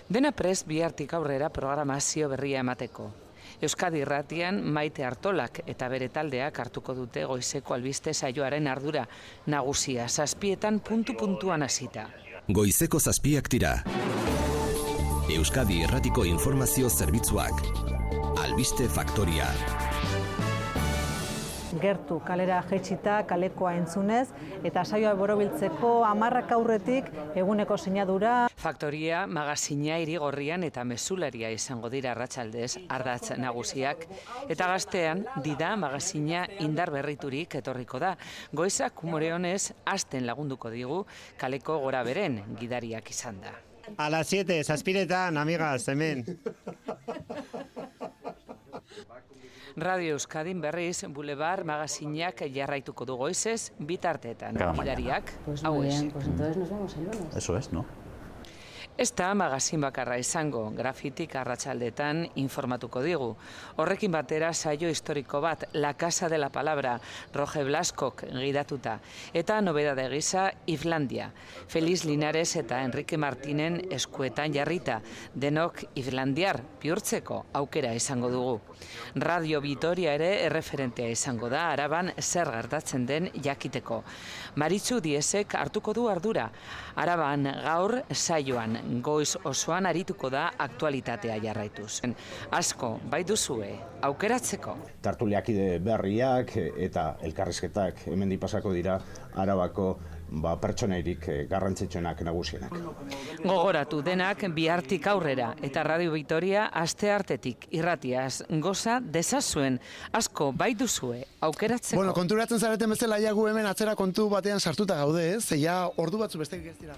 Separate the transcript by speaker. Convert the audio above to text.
Speaker 1: Dena prest bihartik aurrera programazio berria emateko. Euskadi Irratian Maite Artolak eta bere taldeak hartuko dute goizeko albiste saioaren ardura nagusia, 7etan puntu-puntuan hasita.
Speaker 2: Goizeko 7ak dira. Euskadi Irratiko informazio zerbitzuak. Albiste Faktoria.
Speaker 3: Gertu kalera jaitsita, kalekoa entzunez, eta saioa borobiltzeko 10 aurretik eguneko sinadura.
Speaker 1: Faktoria, magazina Irigorrian eta Mezularia izango dira arratsaldez ardatz nagusiak. Eta gaztean, Dida magazina indar berriturik etorriko da. Goizak humore honez hasten lagunduko digu kaleko gora beren gidariak izan da.
Speaker 4: A las 7, 7etan, amigas, hemen.
Speaker 1: Radio Euskadin berriz Boulevard magazinak jarraituko du goizez, bitarteetan gidariak.
Speaker 5: Muy bien, pues entonces nos vemos el lunes.
Speaker 6: Eso es, ¿no?
Speaker 1: Ez da magazin bakarra izango, grafitik arratsaldetan informatuko digu. Horrekin batera saio historiko bat, La Casa de la Palabra, Roge Blaskok gidatuta. Eta nobedade gisa, Islandia. Feliz Linares eta Enrique Martinen eskuetan jarrita. Denok islandiar bihurtzeko aukera izango dugu. Radio Vitoria ere erreferentea izango da, Araban zer gertatzen den jakiteko. Maritxu Diesek hartuko du ardura. Araban gaur saioan goiz osoan arituko da aktualitatea jarraituz. Asko, bai duzue, aukeratzeko.
Speaker 6: Tertuliakide berriak eta elkarrizketak hemendik pasako dira Arabako pertsonairik garrantzitsuenak nagusienak.
Speaker 1: Gogoratu denak bihartik aurrera eta Radio Vitoria asteartetik irratiaz goza dezazuen. Asko, bai duzue, aukeratzeko.
Speaker 7: Bueno, konturatzen zareten bezala ja gu hemen atzera kontu batean sartuta gaude, ze ja ordu batzu besterik ez dira.